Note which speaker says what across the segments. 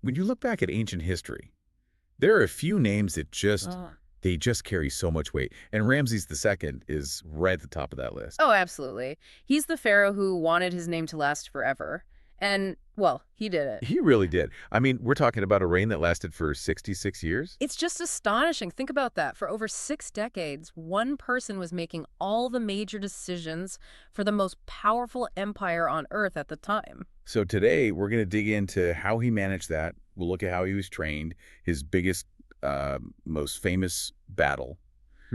Speaker 1: When you look back at ancient history, there are a few names that
Speaker 2: Oh.
Speaker 1: they just carry so much weight. And Ramses II is right at the top of that list.
Speaker 2: Oh, absolutely. He's the pharaoh who wanted his name to last forever. And, well, he did it.
Speaker 1: He really did. I mean, we're talking about a reign that lasted for 66 years.
Speaker 2: It's just astonishing. Think about that. For over 6 decades, one person was making all the major decisions for the most powerful empire on Earth at the time.
Speaker 1: So today, we're going to dig into how he managed that. We'll look at how he was trained, his biggest, most famous battle,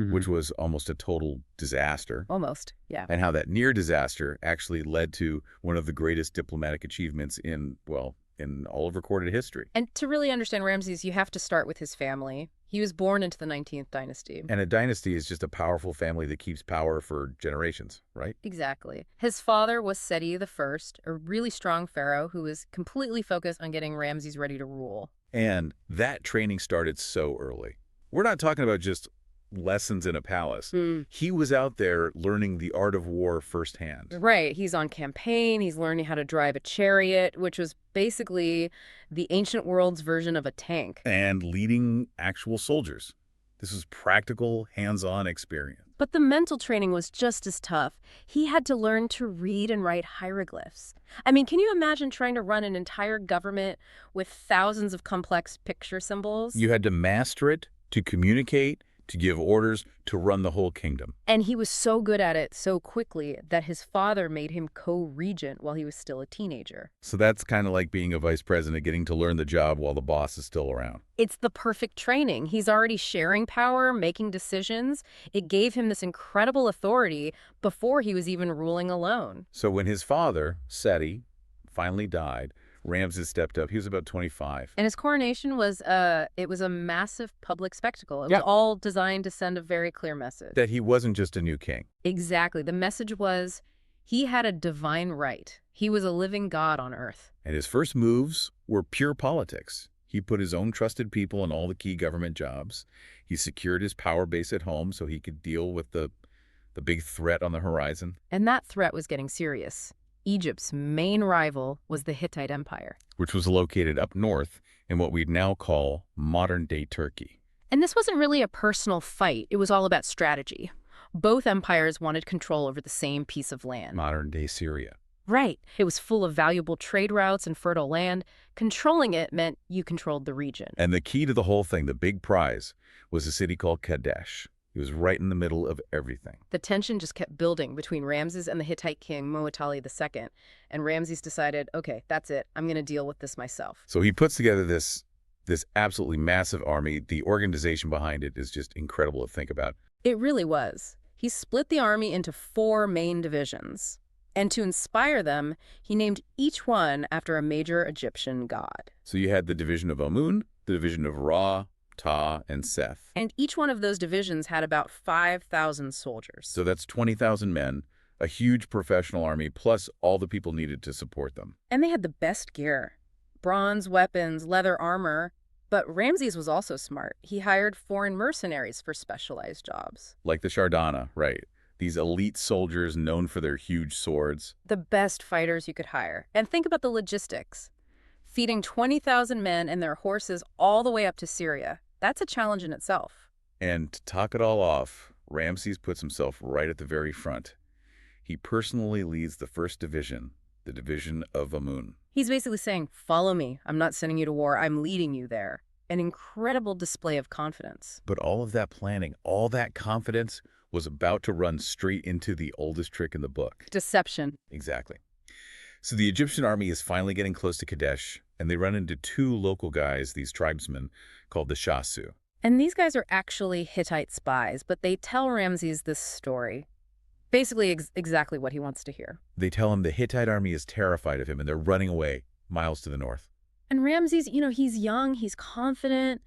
Speaker 1: which was almost a total disaster,
Speaker 2: Almost, yeah.
Speaker 1: and how that near disaster actually led to one of the greatest diplomatic achievements in, well, in all of recorded history.
Speaker 2: And to really understand Ramses, you have to start with his family. He was born into the 19th dynasty.
Speaker 1: And a dynasty is just a powerful family that keeps power for generations, right?
Speaker 2: Exactly. His father was Seti I, a really strong pharaoh who was completely focused on getting Ramses ready to rule.
Speaker 1: And that training started so early. We're not talking about just lessons in a palace. He was out there learning the art of war firsthand.
Speaker 2: Right. He's on campaign. He's learning how to drive a chariot, which was basically the ancient world's version of a tank.
Speaker 1: And leading actual soldiers. This was practical, hands-on experience.
Speaker 2: But the mental training was just as tough. He had to learn to read and write hieroglyphs. I mean, can you imagine trying to run an entire government with thousands of complex picture symbols?
Speaker 1: You had to master it, to communicate, to give orders, to run the whole kingdom.
Speaker 2: And he was so good at it so quickly that his father made him co-regent while he was still a teenager.
Speaker 1: So that's kind of like being a vice president, getting to learn the job while the boss is still around.
Speaker 2: It's the perfect training. He's already sharing power, making decisions. It gave him this incredible authority before he was even ruling alone.
Speaker 1: So when his father, Seti, finally died, Ramses stepped up. He was about 25.
Speaker 2: And his coronation was it was a massive public spectacle. It
Speaker 1: Yeah.
Speaker 2: was all designed to send a very clear message.
Speaker 1: That he wasn't just a new king.
Speaker 2: Exactly. The message was he had a divine right. He was a living god on earth.
Speaker 1: And his first moves were pure politics. He put his own trusted people in all the key government jobs. He secured his power base at home so he could deal with the big threat on the horizon.
Speaker 2: And that threat was getting serious. Egypt's main rival was the Hittite Empire.
Speaker 1: Which was located up north in what we'd now call modern-day Turkey.
Speaker 2: And this wasn't really a personal fight. It was all about strategy. Both empires wanted control over the same piece of land.
Speaker 1: Modern-day Syria.
Speaker 2: Right. It was full of valuable trade routes and fertile land. Controlling it meant you controlled the region.
Speaker 1: And the key to the whole thing, the big prize, was a city called Kadesh. It was right in the middle of everything.
Speaker 2: The tension just kept building between Ramses and the Hittite king Muwatalli II, and Ramses decided, okay, that's it. I'm going to deal with this myself.
Speaker 1: So he puts together this absolutely massive army. The organization behind it is just incredible to think about.
Speaker 2: It really was. He split the army into 4 main divisions. And to inspire them, he named each one after a major Egyptian god.
Speaker 1: So you had the division of Amun, the division of Ra, Ta, and Seth.
Speaker 2: And each one of those divisions had about 5,000 soldiers.
Speaker 1: So that's 20,000 men, a huge professional army, plus all the people needed to support them.
Speaker 2: And they had the best gear. Bronze weapons, leather armor. But Ramses was also smart. He hired foreign mercenaries for specialized jobs.
Speaker 1: Like the Shardana, right? These elite soldiers known for their huge swords.
Speaker 2: The best fighters you could hire. And think about the logistics. Feeding 20,000 men and their horses all the way up to Syria. That's a challenge in itself.
Speaker 1: And to top it all off, Ramses puts himself right at the very front. He personally leads the first division, the division of Amun.
Speaker 2: He's basically saying, follow me. I'm not sending you to war. I'm leading you there. An incredible display of confidence.
Speaker 1: But all of that planning, all that confidence was about to run straight into the oldest trick in the book.
Speaker 2: Deception.
Speaker 1: Exactly. So the Egyptian army is finally getting close to Kadesh, and they run into 2 local guys, these tribesmen, called the Shasu.
Speaker 2: And these guys are actually Hittite spies, but they tell Ramses this story. Basically exactly what he wants to hear.
Speaker 1: They tell him the Hittite army is terrified of him, and they're running away miles to the north.
Speaker 2: And Ramses, he's young, he's confident.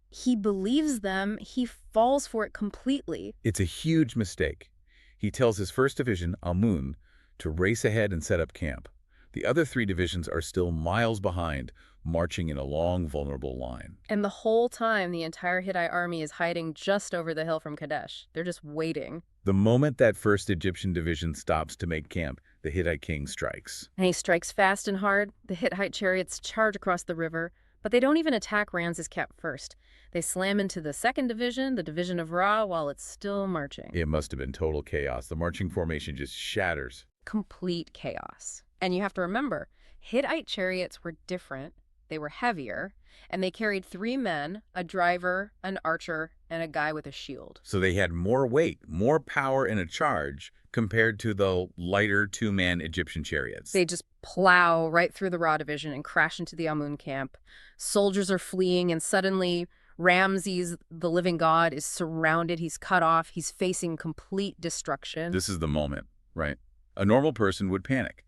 Speaker 2: He believes them. He falls for it completely.
Speaker 1: It's a huge mistake. He tells his first division, Amun, to race ahead and set up camp. The other 3 divisions are still miles behind, marching in a long, vulnerable line.
Speaker 2: And the whole time, the entire Hittite army is hiding just over the hill from Kadesh. They're just waiting.
Speaker 1: The moment that first Egyptian division stops to make camp, the Hittite king strikes.
Speaker 2: And he strikes fast and hard. The Hittite chariots charge across the river, but they don't even attack Ramses' camp first. They slam into the second division, the division of Ra, while it's still marching.
Speaker 1: It must have been total chaos. The marching formation just shatters.
Speaker 2: Complete chaos. And you have to remember, Hittite chariots were different. They were heavier, and they carried 3 men, a driver, an archer, and a guy with a shield.
Speaker 1: So they had more weight, more power in a charge compared to the lighter 2-man Egyptian chariots.
Speaker 2: They just plow right through the Ra division and crash into the Amun camp. Soldiers are fleeing, and suddenly Ramses, the living god, is surrounded. He's cut off. He's facing complete destruction.
Speaker 1: This is the moment, right? A normal person would panic,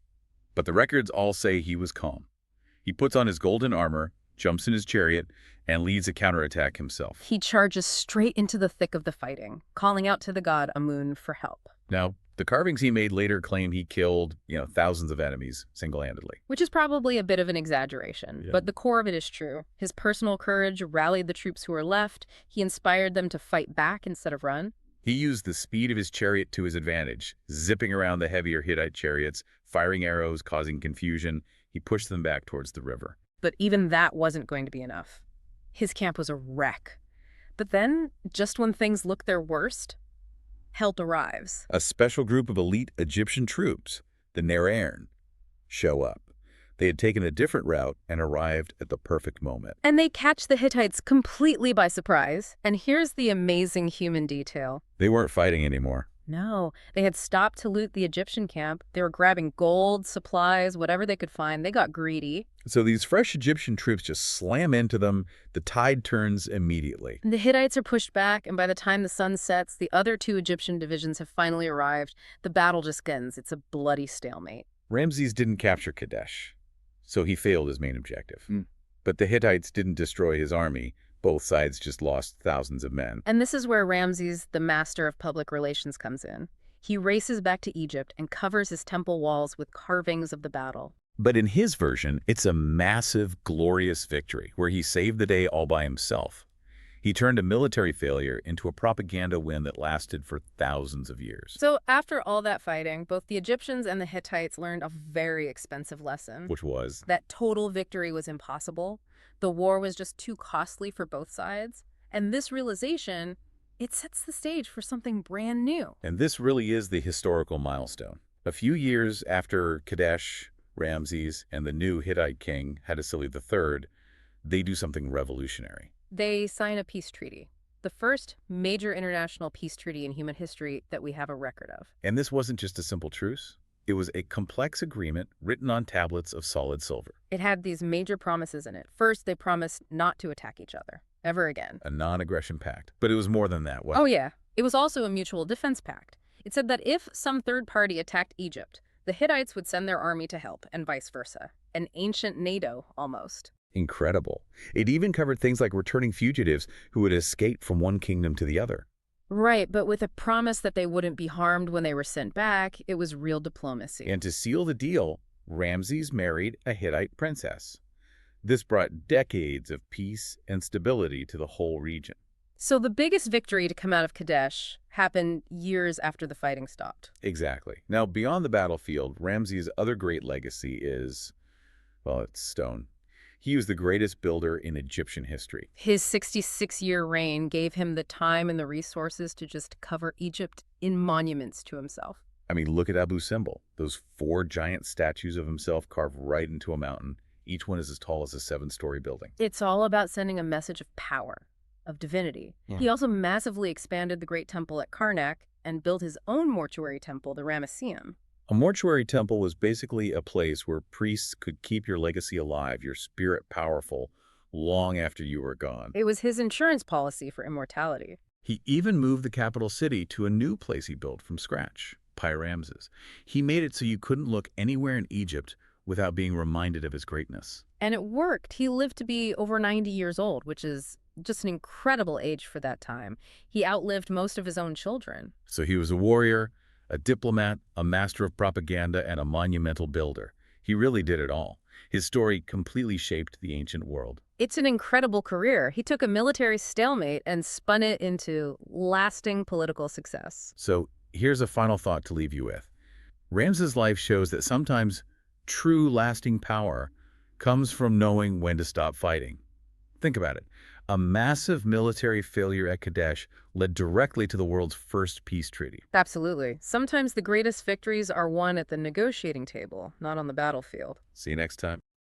Speaker 1: but the records all say he was calm. He puts on his golden armor, jumps in his chariot, and leads a counterattack himself.
Speaker 2: He charges straight into the thick of the fighting, calling out to the god Amun for help.
Speaker 1: Now, the carvings he made later claim he killed, thousands of enemies single-handedly.
Speaker 2: Which is probably a bit of an exaggeration,
Speaker 1: Yeah.
Speaker 2: but the core of it is true. His personal courage rallied the troops who were left. He inspired them to fight back instead of run.
Speaker 1: He used the speed of his chariot to his advantage, zipping around the heavier Hittite chariots, firing arrows, causing confusion. He pushed them back towards the river.
Speaker 2: But even that wasn't going to be enough. His camp was a wreck. But then, just when things look their worst, help arrives.
Speaker 1: A special group of elite Egyptian troops, the Ner'ern, show up. They had taken a different route and arrived at the perfect moment.
Speaker 2: And they catch the Hittites completely by surprise. And here's the amazing human detail.
Speaker 1: They weren't fighting anymore.
Speaker 2: No, they had stopped to loot the Egyptian camp. They were grabbing gold, supplies, whatever they could find. They got greedy.
Speaker 1: So these fresh Egyptian troops just slam into them. The tide turns immediately.
Speaker 2: The Hittites are pushed back, and by the time the sun sets, the other 2 Egyptian divisions have finally arrived. The battle just ends. It's a bloody stalemate.
Speaker 1: Ramses didn't capture Kadesh, so he failed his main objective. But the Hittites didn't destroy his army. Both sides just lost thousands of men.
Speaker 2: And this is where Ramses, the master of public relations, comes in. He races back to Egypt and covers his temple walls with carvings of the battle.
Speaker 1: But in his version, it's a massive, glorious victory where he saved the day all by himself. He turned a military failure into a propaganda win that lasted for thousands of years.
Speaker 2: So after all that fighting, both the Egyptians and the Hittites learned a very expensive lesson.
Speaker 1: Which was?
Speaker 2: That total victory was impossible. The war was just too costly for both sides. And this realization, it sets the stage for something brand new.
Speaker 1: And this really is the historical milestone. A few years after Kadesh, Ramses, and the new Hittite king, Hattusili III, they do something revolutionary.
Speaker 2: They sign a peace treaty, the first major international peace treaty in human history that we have a record of.
Speaker 1: And this wasn't just a simple truce. It was a complex agreement written on tablets of solid silver.
Speaker 2: It had these major promises in it. First, they promised not to attack each other, ever again.
Speaker 1: A non-aggression pact. But it was more than that. What?
Speaker 2: Oh yeah, it was also a mutual defense pact. It said that if some third party attacked Egypt, the Hittites would send their army to help, and vice versa. An ancient NATO, almost.
Speaker 1: Incredible. It even covered things like returning fugitives who had escaped from one kingdom to the other.
Speaker 2: Right, but with a promise that they wouldn't be harmed when they were sent back. It was real diplomacy.
Speaker 1: And to seal the deal, Ramses married a Hittite princess. This brought decades of peace and stability to the whole region.
Speaker 2: So the biggest victory to come out of Kadesh happened years after the fighting stopped.
Speaker 1: Exactly. Now, beyond the battlefield, Ramses' other great legacy is, well, it's stone. He was the greatest builder in Egyptian history.
Speaker 2: His 66-year reign gave him the time and the resources to just cover Egypt in monuments to himself.
Speaker 1: I mean, look at Abu Simbel. Those 4 giant statues of himself carved right into a mountain. Each one is as tall as a 7-story building.
Speaker 2: It's all about sending a message of power, of divinity.
Speaker 1: Yeah.
Speaker 2: He also massively expanded the Great Temple at Karnak and built his own mortuary temple, the Ramesseum.
Speaker 1: A mortuary temple was basically a place where priests could keep your legacy alive, your spirit powerful, long after you were gone.
Speaker 2: It was his insurance policy for immortality.
Speaker 1: He even moved the capital city to a new place he built from scratch, Pi-Ramses. He made it so you couldn't look anywhere in Egypt without being reminded of his greatness.
Speaker 2: And it worked. He lived to be over 90 years old, which is just an incredible age for that time. He outlived most of his own children.
Speaker 1: So he was a warrior, a diplomat, a master of propaganda, and a monumental builder. He really did it all. His story completely shaped the ancient world.
Speaker 2: It's an incredible career. He took a military stalemate and spun it into lasting political success.
Speaker 1: So here's a final thought to leave you with. Ramses' life shows that sometimes true lasting power comes from knowing when to stop fighting. Think about it. A massive military failure at Kadesh led directly to the world's first peace treaty.
Speaker 2: Absolutely. Sometimes the greatest victories are won at the negotiating table, not on the battlefield.
Speaker 1: See you next time.